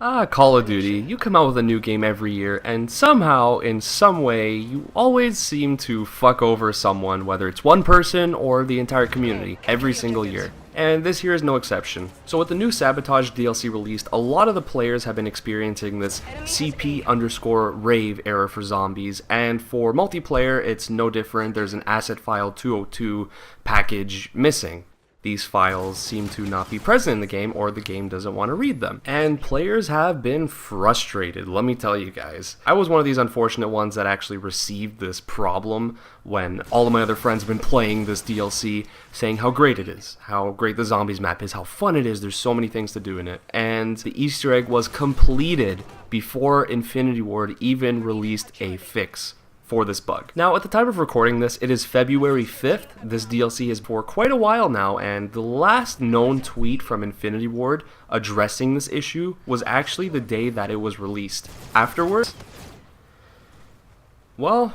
Call of Duty, you come out with a new game every year, and somehow, in some way, you always seem to fuck over someone, whether it's one person or the entire community, every single year. And this year is no exception. So with the new Sabotage DLC released, a lot of the players have been experiencing this CP_rave error for zombies, and for multiplayer, it's no different. There's an asset file 202 package missing. These files seem to not be present in the game, or the game doesn't want to read them. And players have been frustrated, let me tell you guys. I was one of these unfortunate ones that actually received this problem when all of my other friends have been playing this DLC, saying how great it is, how great the zombies map is, how fun it is, there's so many things to do in it. And the Easter egg was completed before Infinity Ward even released a fix for this bug. Now, at the time of recording this, it is February 5th. This DLC is for quite a while now, and the last known tweet from Infinity Ward addressing this issue was actually the day that it was released. Afterwards, well,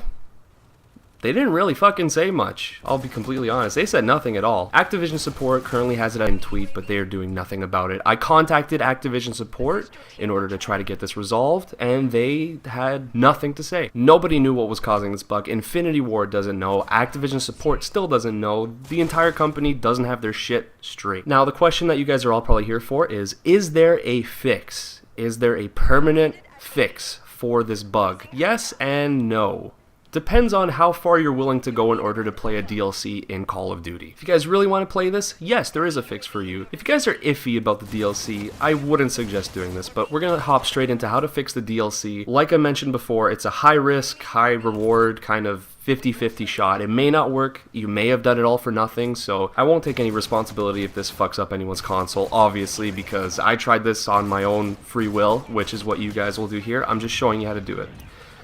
they didn't really fucking say much. I'll be completely honest. They said nothing at all. Activision support currently has it in tweet, but they are doing nothing about it. I contacted Activision support in order to try to get this resolved, and they had nothing to say. Nobody knew what was causing this bug. Infinity Ward doesn't know. Activision support still doesn't know. The entire company doesn't have their shit straight. Now, the question that you guys are all probably here for is there a fix? Is there a permanent fix for this bug? Yes and no. Depends on how far you're willing to go in order to play a DLC in Call of Duty. If you guys really want to play this, yes, there is a fix for you. If you guys are iffy about the DLC, I wouldn't suggest doing this, but we're going to hop straight into how to fix the DLC. Like I mentioned before, it's a high risk, high reward kind of 50-50 shot. It may not work, you may have done it all for nothing, so I won't take any responsibility if this fucks up anyone's console, obviously, because I tried this on my own free will, which is what you guys will do here. I'm just showing you how to do it.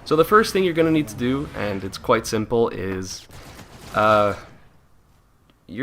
So the first thing you're going to need to do, and it's quite simple, is you're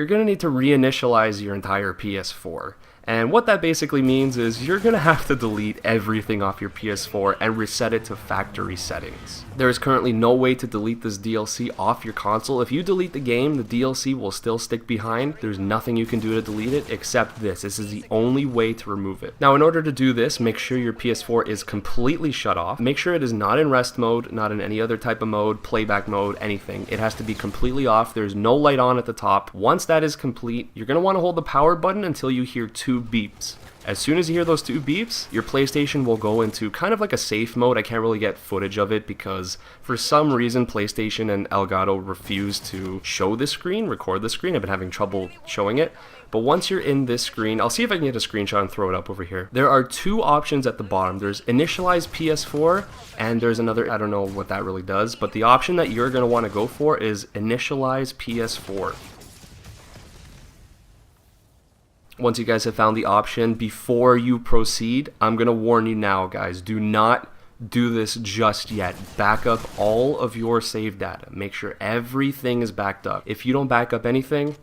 going to need to reinitialize your entire PS4. And what that basically means is you're going to have to delete everything off your PS4 and reset it to factory settings. There is currently no way to delete this DLC off your console. If you delete the game, the DLC will still stick behind. There's nothing you can do to delete it except this. This is the only way to remove it. Now, in order to do this, make sure your PS4 is completely shut off. Make sure it is not in rest mode, not in any other type of mode, playback mode, anything. It has to be completely off. There's no light on at the top. Once that is complete, you're going to want to hold the power button until you hear two beeps. As soon as you hear those two beeps, your PlayStation will go into kind of like a safe mode. I can't really get footage of it because for some reason PlayStation and Elgato refuse to show this screen, record the screen. I've been having trouble showing it. But once you're in this screen, I'll see if I can get a screenshot and throw it up over here. There are two options at the bottom. There's Initialize PS4 and there's another, I don't know what that really does, but the option that you're going to want to go for is Initialize PS4. Once you guys have found the option, before you proceed, I'm going to warn you now, guys. Do not do this just yet. Back up all of your save data. Make sure everything is backed up. If you don't back up anything,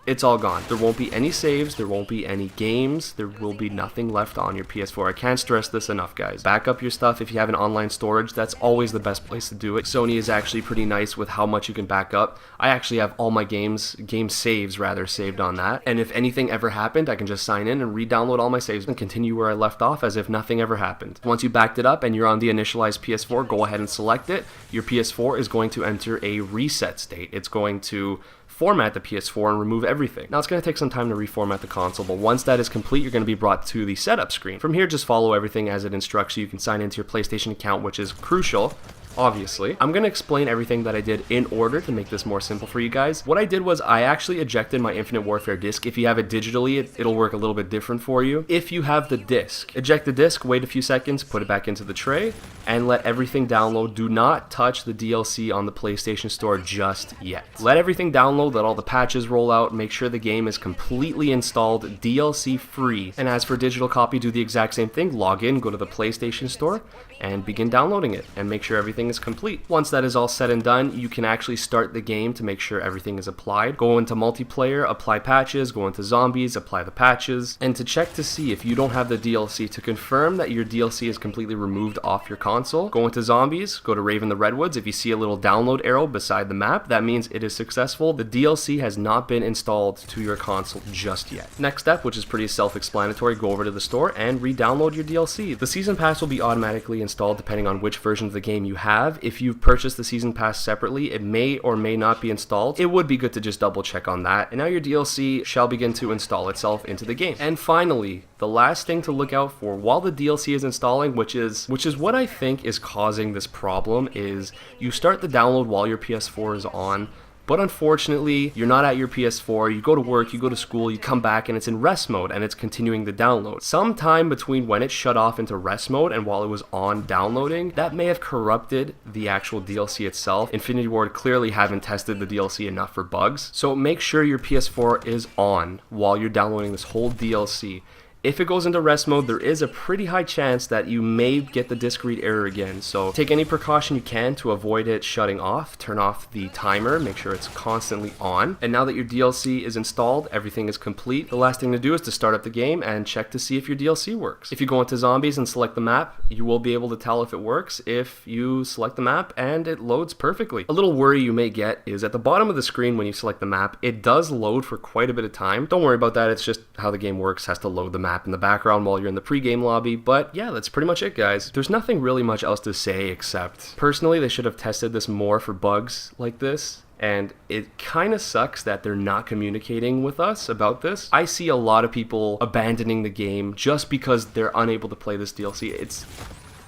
it's all gone. There won't be any saves, there won't be any games, there will be nothing left on your PS4. I can't stress this enough, guys. Back up your stuff if you have an online storage. That's always the best place to do it. Sony is actually pretty nice with how much you can back up. I actually have all my game saves rather, saved on that. And if anything ever happened, I can just sign in and re-download all my saves and continue where I left off as if nothing ever happened. Once you backed it up and you're on the Initialized PS4, go ahead and select it. Your PS4 is going to enter a reset state. It's going to format the PS4 and remove everything. Now it's going to take some time to reformat the console, but once that is complete, you're going to be brought to the setup screen. From here, just follow everything as it instructs you. You can sign into your PlayStation account, which is crucial. Obviously, I'm going to explain everything that I did in order to make this more simple for you guys. What I did was I actually ejected my Infinite Warfare disc. If you have it digitally, it'll work a little bit different for you. If you have the disc, eject the disc, wait a few seconds, put it back into the tray, and let everything download. Do not touch the DLC on the PlayStation Store just yet. Let everything download, let all the patches roll out, make sure the game is completely installed, DLC free. And as for digital copy, do the exact same thing. Log in, go to the PlayStation Store, and begin downloading it, and make sure everything everything is complete. Once that is all said and done, you can actually start the game to make sure everything is applied. Go into multiplayer, apply patches, go into zombies, apply the patches, and to check to see if you don't have the DLC, to confirm that your DLC is completely removed off your console, go into zombies, go to Raven the Redwoods. If you see a little download arrow beside the map, that means it is successful. The DLC has not been installed to your console just yet. Next step, which is pretty self-explanatory, go over to the store and re-download your DLC. The Season Pass will be automatically installed depending on which version of the game you have. If you've purchased the Season Pass separately, it may or may not be installed. It would be good to just double check on that. And now your DLC shall begin to install itself into the game. And finally, the last thing to look out for while the DLC is installing, which is what I think is causing this problem, is you start the download while your PS4 is on, but unfortunately, you're not at your PS4, you go to work, you go to school, you come back, and it's in rest mode, and it's continuing the download. Sometime between when it shut off into rest mode and while it was on downloading, that may have corrupted the actual DLC itself. Infinity Ward clearly haven't tested the DLC enough for bugs, so make sure your PS4 is on while you're downloading this whole DLC. If it goes into rest mode, there is a pretty high chance that you may get the disk read error again. So take any precaution you can to avoid it shutting off. Turn off the timer, make sure it's constantly on. And now that your DLC is installed, everything is complete. The last thing to do is to start up the game and check to see if your DLC works. If you go into zombies and select the map, you will be able to tell if it works if you select the map and it loads perfectly. A little worry you may get is at the bottom of the screen when you select the map, it does load for quite a bit of time. Don't worry about that, it's just how the game works, has to load the map in the background while you're in the pre-game lobby. But yeah, that's pretty much it, guys. There's nothing really much else to say except personally they should have tested this more for bugs like this, and it kind of sucks that they're not communicating with us about this. I see a lot of people abandoning the game just because they're unable to play this DLC. It's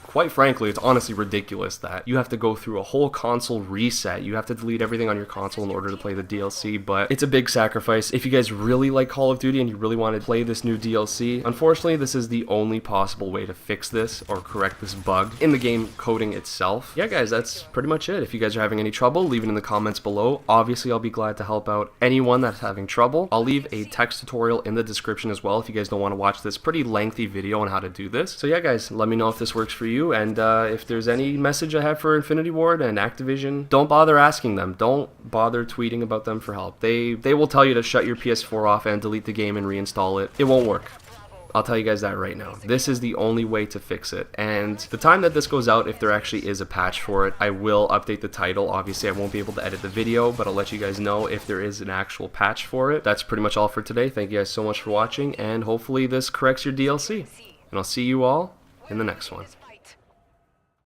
quite frankly, it's honestly ridiculous that you have to go through a whole console reset. You have to delete everything on your console in order to play the DLC, but it's a big sacrifice. If you guys really like Call of Duty and you really want to play this new DLC, unfortunately, this is the only possible way to fix this or correct this bug in the game coding itself. Yeah, guys, that's pretty much it. If you guys are having any trouble, leave it in the comments below. Obviously, I'll be glad to help out anyone that's having trouble. I'll leave a text tutorial in the description as well if you guys don't want to watch this pretty lengthy video on how to do this. So yeah, guys, let me know if this works for you. And if there's any message I have for Infinity Ward and Activision, don't bother asking them. Don't bother tweeting about them for help. They will tell you to shut your PS4 off and delete the game and reinstall it. It won't work. I'll tell you guys that right now. This is the only way to fix it. And the time that this goes out, if there actually is a patch for it, I will update the title. Obviously, I won't be able to edit the video, but I'll let you guys know if there is an actual patch for it. That's pretty much all for today. Thank you guys so much for watching, and hopefully this corrects your DLC. And I'll see you all in the next one.